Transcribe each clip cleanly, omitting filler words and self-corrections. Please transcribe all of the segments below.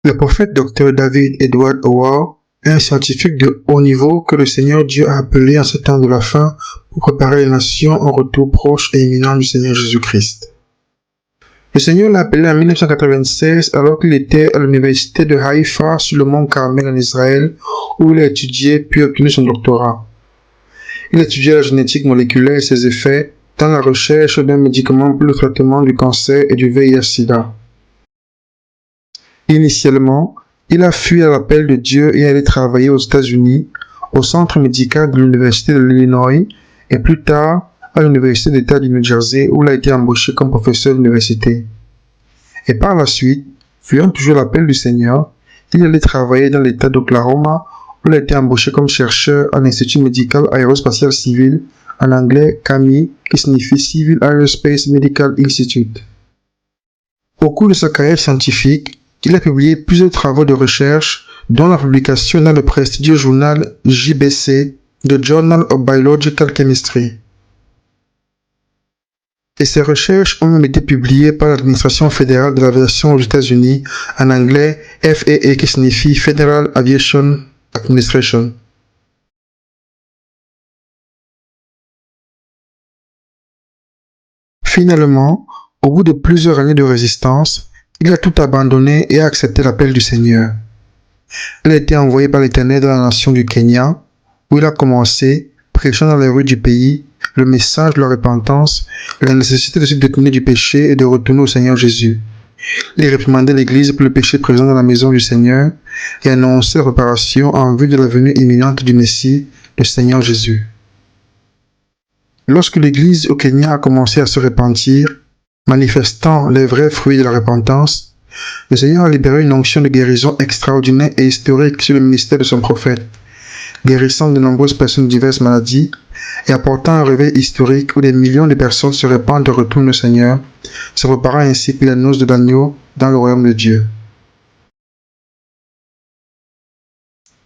Le prophète Dr. David Edward Howard est un scientifique de haut niveau que le Seigneur Dieu a appelé en ce temps de la fin pour préparer les nations au retour proche et imminent du Seigneur Jésus-Christ. Le Seigneur l'a appelé en 1996 alors qu'il était à l'université de Haïfa sur le mont Carmel en Israël où il a étudié puis obtenu son doctorat. Il étudiait la génétique moléculaire et ses effets dans la recherche d'un médicament pour le traitement du cancer et du VIH-Sida. Initialement, il a fui à l'appel de Dieu et allé travailler aux États-Unis, au centre médical de l'Université de l'Illinois et plus tard à l'Université d'État du New Jersey où il a été embauché comme professeur d'université. Et par la suite, fuyant toujours l'appel du Seigneur, il allait travailler dans l'État d'Oklahoma où il a été embauché comme chercheur à l'Institut médical aérospatial civil, en anglais CAMI, qui signifie Civil Aerospace Medical Institute. Au cours de sa carrière scientifique, il a publié plusieurs travaux de recherche, dont la publication dans le prestigieux journal JBC, The Journal of Biological Chemistry. Et ses recherches ont même été publiées par l'administration fédérale de l'aviation aux États-Unis, en anglais FAA qui signifie Federal Aviation Administration. Finalement, au bout de plusieurs années de résistance, il a tout abandonné et a accepté l'appel du Seigneur. Il a été envoyé par l'Éternel dans la nation du Kenya, où il a commencé, prêchant dans les rues du pays, le message de la repentance et la nécessité de se détourner du péché et de retourner au Seigneur Jésus. Il réprimandait l'Église pour le péché présent dans la maison du Seigneur et annonçait la préparation en vue de la venue imminente du Messie, le Seigneur Jésus. Lorsque l'Église au Kenya a commencé à se repentir, manifestant les vrais fruits de la repentance, le Seigneur a libéré une onction de guérison extraordinaire et historique sur le ministère de son prophète, guérissant de nombreuses personnes de diverses maladies et apportant un réveil historique où des millions de personnes se répandent de retour au Seigneur, se préparant ainsi pour la noce de l'agneau dans le royaume de Dieu.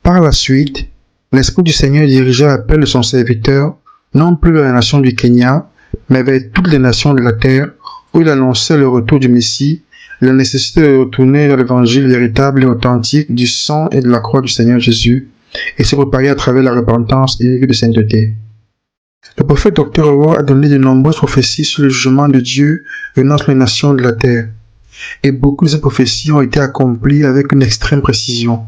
Par la suite, l'Esprit du Seigneur dirigea l'appel de son serviteur non plus vers la nation du Kenya, mais vers toutes les nations de la terre, où il annonçait le retour du Messie, la nécessité de retourner vers l'évangile véritable et authentique du sang et de la croix du Seigneur Jésus, et se préparer à travers la repentance et de sainteté. Le prophète Dr. Howard a donné de nombreuses prophéties sur le jugement de Dieu venant sur les nations de la terre, et beaucoup de ces prophéties ont été accomplies avec une extrême précision.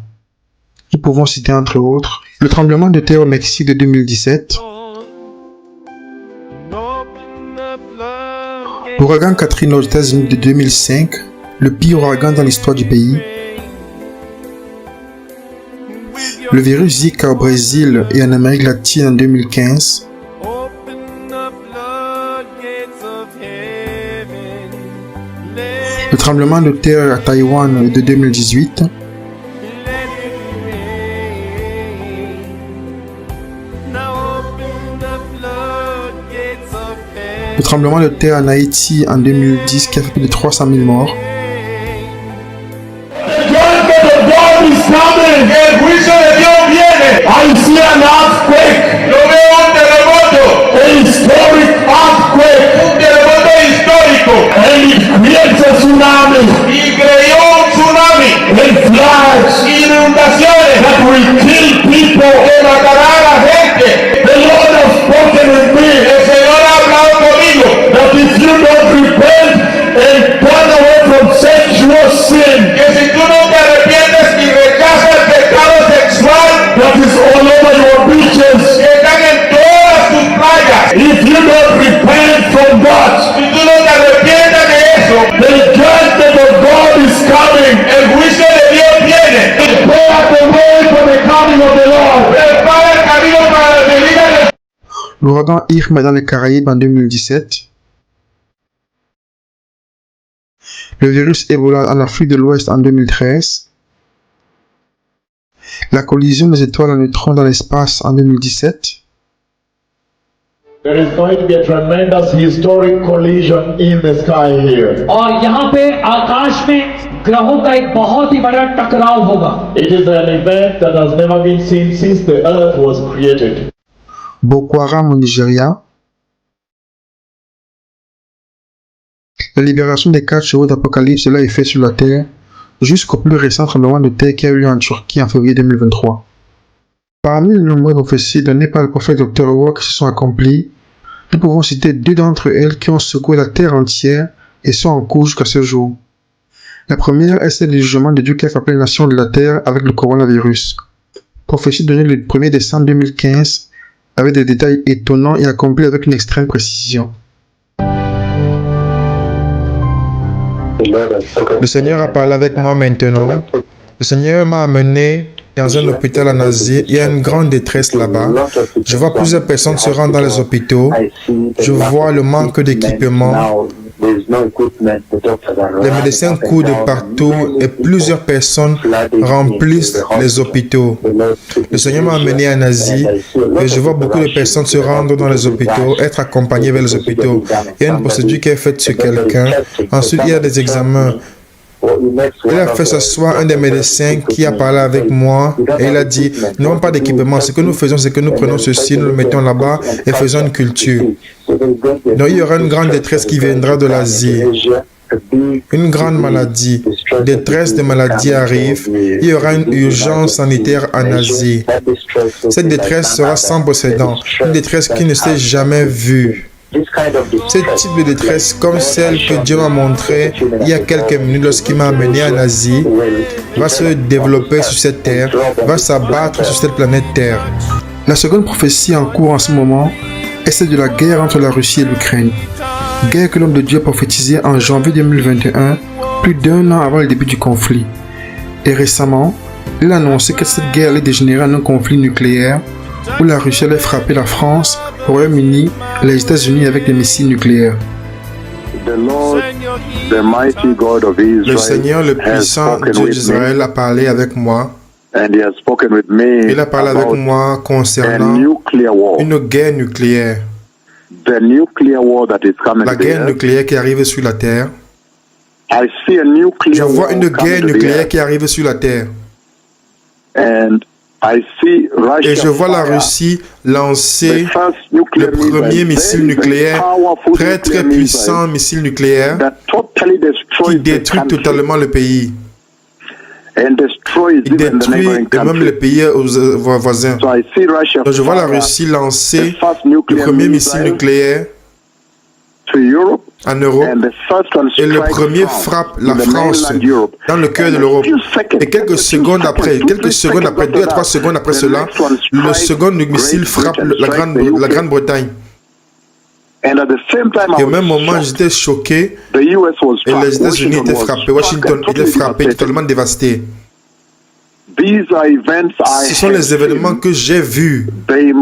Nous pouvons citer entre autres le tremblement de terre au Mexique de 2017, l'ouragan Katrina aux États-Unis de 2005, le pire ouragan dans l'histoire du pays, le virus Zika au Brésil et en Amérique latine en 2015, le tremblement de terre à Taïwan de 2018, le tremblement de terre en Haïti en 2010 qui a fait plus de 300 000 morts, I see an earthquake. Yo veo un terremoto. A historic earthquake. Un terremoto histórico. And it creates a tsunami. Y creó un tsunami. And floods. Inundaciones. That will kill people. Que matará a la gente. The Lord has spoken with me. El Señor ha hablado conmigo. That if you don't repent and turn away from sexual sin. Que si tú no te arrepientes y rechazas el pecado sexual. That is all over your beaches. Que están en todas tus playas. If you don't repent from that, si tú no te arrepientas de eso, the judgment of God is coming. El juicio de Dios viene. Prepare the way for the coming of the Lord. Prepara el camino para la venida de l'ouragan Irma dans les Caraïbes en 2017, le virus Ebola en Afrique de l'Ouest en 2013, la collision des étoiles à neutrons dans l'espace en 2017, There is going to be a tremendous historic collision in the sky here. और यहाँ पे आकाश में ग्रहों का एक बहुत ही बड़ा टकराव होगा. It is an event that has never been seen since the earth was created. Boko Haram au Nigeria, la libération des 4 chevaux d'Apocalypse et leur effet sur la terre, jusqu'au plus récent tremblement de terre qui a eu lieu en Turquie en février 2023. Parmi les nombreuses prophéties données par le prophète Dr. Rock qui se sont accomplies, nous pouvons citer 2 d'entre elles qui ont secoué la terre entière et sont en cours jusqu'à ce jour. La première est celle du jugement de Dieu qui a frappé les nations de la terre avec le coronavirus. Prophétie donnée le 1er décembre 2015 avec des détails étonnants et accomplis avec une extrême précision. Le Seigneur a parlé avec moi maintenant. Le Seigneur m'a amené dans un hôpital en Asie. Il y a une grande détresse là-bas. Je vois plusieurs personnes se rendre dans les hôpitaux. Je vois le manque d'équipement. Les médecins courent de partout et plusieurs personnes remplissent les hôpitaux. Le Seigneur m'a amené en Asie et je vois beaucoup de personnes se rendre dans les hôpitaux, être accompagnées vers les hôpitaux. Il y a une procédure qui est faite sur quelqu'un. Ensuite, il y a des examens. Il a fait s'asseoir un des médecins qui a parlé avec moi et il a dit, nous n'avons pas d'équipement, ce que nous faisons, c'est que nous prenons ceci, nous le mettons là-bas et faisons une culture. Donc il y aura une grande détresse qui viendra de l'Asie. Une grande maladie, détresse de maladie arrive, il y aura une urgence sanitaire en Asie. Cette détresse sera sans précédent, une détresse qui ne s'est jamais vue. Ce type de détresse, comme celle que Dieu m'a montrée il y a quelques minutes lorsqu'il m'a amené en Asie, va se développer sur cette terre, va s'abattre sur cette planète Terre. La seconde prophétie en cours en ce moment est celle de la guerre entre la Russie et l'Ukraine. Guerre que l'homme de Dieu a prophétisée en janvier 2021, plus d'1 an avant le début du conflit. Et récemment, il a annoncé que cette guerre allait dégénérer en un conflit nucléaire où la Russie allait frapper la France, le Royaume-Uni et les États-Unis avec des missiles nucléaires. Le Seigneur, le puissant Dieu d'Israël, a parlé avec moi. Il a parlé avec moi concernant une guerre nucléaire. La guerre nucléaire qui arrive sur la terre. Je vois une guerre nucléaire qui arrive sur la terre. Et je vois la Russie lancer le premier missile nucléaire, très très puissant missile nucléaire, qui détruit totalement le pays. Il détruit même les pays voisins. Donc je vois la Russie lancer le premier missile nucléaire en Europe et le premier frappe la France dans le cœur de l'Europe. Et quelques secondes après, 2 à 3 secondes après cela, le second missile frappe la Grande-Bretagne. Et au même moment, j'étais choqué et les États-Unis étaient frappés. Washington était frappé, totalement dévasté. Ce sont les événements que j'ai vus. Ils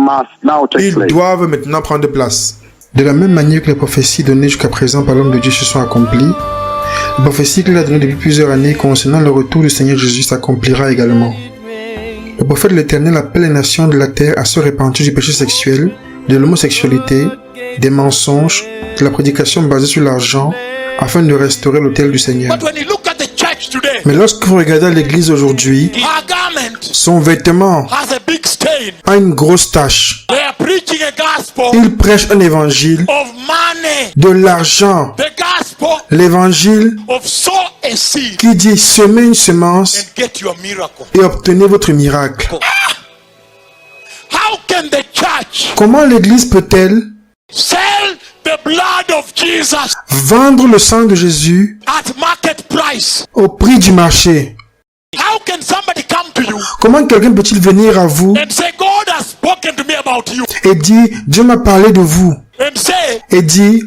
doivent maintenant prendre place. De la même manière que les prophéties données jusqu'à présent par l'homme de Dieu se sont accomplies, les prophéties qu'il a données depuis plusieurs années concernant le retour du Seigneur Jésus s'accomplira également. Le prophète de l'Éternel appelle les nations de la terre à se repentir du péché sexuel, de l'homosexualité, des mensonges, de la prédication basée sur l'argent, afin de restaurer l'autel du Seigneur. Mais lorsque vous regardez l'église aujourd'hui, son vêtement a une grosse tache. Il prêche un évangile de l'argent. L'évangile qui dit semez une semence et obtenez votre miracle. Comment l'église peut-elle vendre le sang de Jésus au prix du marché? Comment quelqu'un peut-il venir à vous et dire Dieu m'a parlé de vous et dit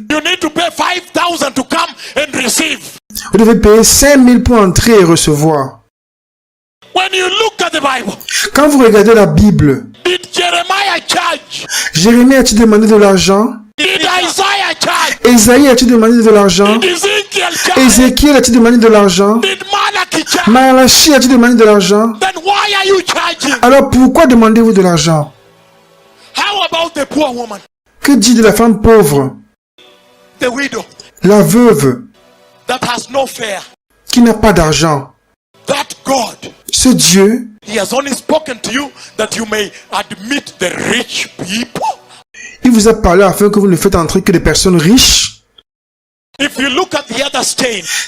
vous devez payer 5 000 pour entrer et recevoir? Quand vous regardez la Bible, Jérémie a-t-il demandé de l'argent? Esaïe a-t-il demandé de l'argent? Ézéchiel a-t-il demandé de l'argent? Malachi a-t-il demandé de l'argent? Alors pourquoi demandez-vous de l'argent? Que dit de la femme pauvre? La veuve qui n'a pas d'argent. Ce Dieu, il vous a parlé afin que vous ne faites entrer que des personnes riches.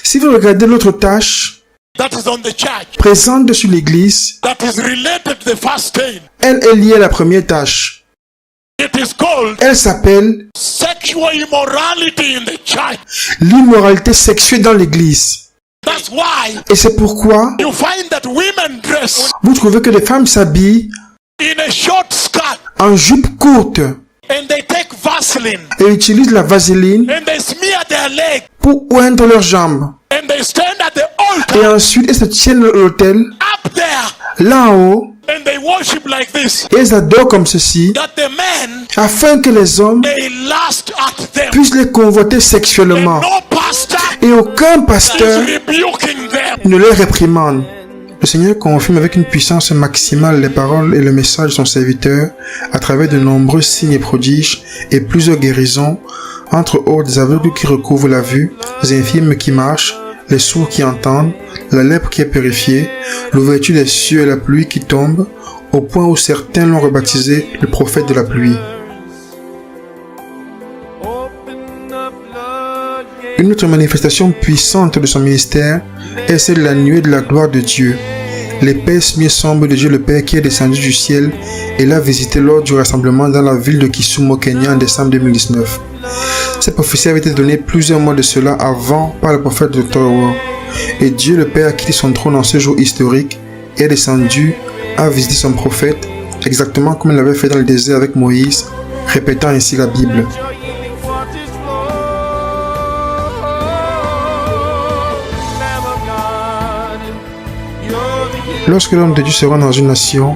Si vous regardez l'autre tâche, that is on the church, présente sur l'Église, that is related to the first stain. elle est liée à la première tâche. It is called Elle s'appelle sexual immorality in the church. l'immoralité sexuelle dans l'Église. That's why Et c'est pourquoi you find that women dress vous trouvez que les femmes s'habillent in a short skirt en jupe courte and they take Vaseline et utilisent la vaseline and they smear their leg pour oindre leurs jambes. and they stand at the Et altar ensuite, elles se tiennent à l'autel, up there là en haut, and they worship like this, et elles adorent comme ceci, that the men afin que les hommes they lust at them. puissent les convoiter And sexuellement. no pastor Et aucun is pasteur rebuking them. ne les réprimande. Le Seigneur confirme avec une puissance maximale les paroles et le message de son serviteur à travers de nombreux signes et prodiges et plusieurs guérisons, entre autres des aveugles qui recouvrent la vue, les infirmes qui marchent, les sourds qui entendent, la lèpre qui est purifiée, l'ouverture des cieux et la pluie qui tombe, au point où certains l'ont rebaptisé le prophète de la pluie. Une autre manifestation puissante de son ministère est celle de la nuée de la gloire de Dieu. L'épaisse nuée sombre de Dieu le Père qui est descendu du ciel et l'a visité lors du rassemblement dans la ville de Kisumu, Kenya en décembre 2019. Cette prophétie avait été donnée plusieurs mois de cela avant par le prophète Dr. Ward. Et Dieu le Père a quitté son trône en ce jour historique et est descendu à visiter son prophète, exactement comme il l'avait fait dans le désert avec Moïse, répétant ainsi la Bible. Lorsque l'homme de Dieu se rend dans une nation,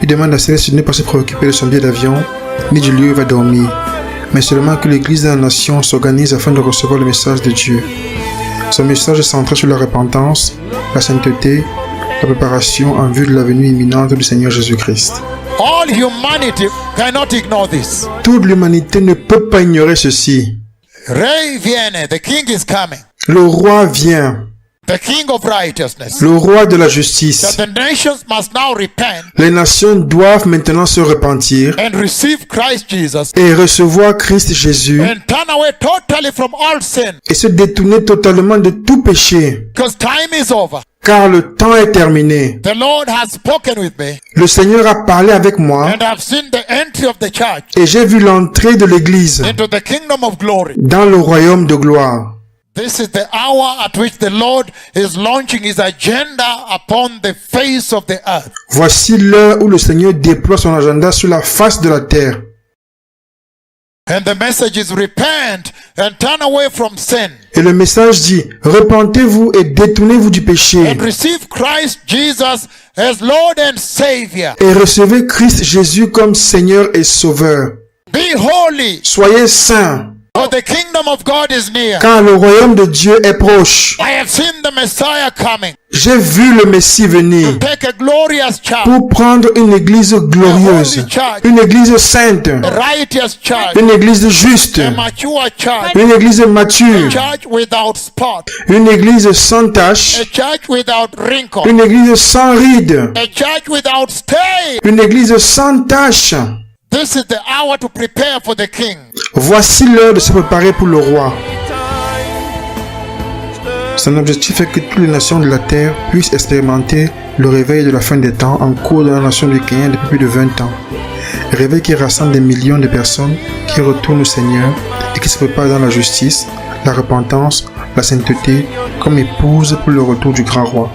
il demande à Céleste de ne pas se préoccuper de son billet d'avion, ni du lieu où il va dormir, mais seulement que l'église de la nation s'organise afin de recevoir le message de Dieu. Son message est centré sur la repentance, la sainteté, la préparation en vue de la venue imminente du Seigneur Jésus-Christ. All humanity cannot ignore this. Toute l'humanité ne peut pas ignorer ceci. Ray viene, the king is coming. Le roi vient, The king of righteousness. le roi de la That justice. the nations must now repent Les nations doivent maintenant se repentir and receive Christ Jesus et recevoir Christ Jésus and turn away totally from all sin, et se détourner totalement de tout péché, because time is over. car le temps est terminé. The Lord has spoken with me Le Seigneur a parlé avec moi and I've seen the entry of the church et j'ai vu l'entrée de l'Église into the kingdom of glory. dans le royaume de gloire. This is the hour at which the Lord is launching his agenda upon the face of the earth. Voici l'heure où le Seigneur déploie son agenda sur la face de la terre. And the message is repent and turn away from sin Et le message dit, repentez-vous et détournez-vous du péché and receive Christ Jesus as Lord and Savior. et recevez Christ Jésus comme Seigneur et Sauveur. Be holy, Soyez saints, for the kingdom of God is near. car le royaume de Dieu est proche. I have seen the Messiah coming J'ai vu le Messie venir to take a glorious church, pour prendre une église glorieuse, une église sainte, a righteous church, une église juste, a mature church, une église a mature, church without spot, une église sans tache, a church without wrinkle, une église sans rides, a church without stain. une église sans tache. This is the hour to prepare for the king. Voici l'heure de se préparer pour le roi. Son objectif est que toutes les nations de la terre puissent expérimenter le réveil de la fin des temps en cours dans la nation du Kenya depuis plus de 20 ans. Réveil qui rassemble des millions de personnes qui retournent au Seigneur et qui se préparent dans la justice, la repentance, la sainteté comme épouse pour le retour du grand roi.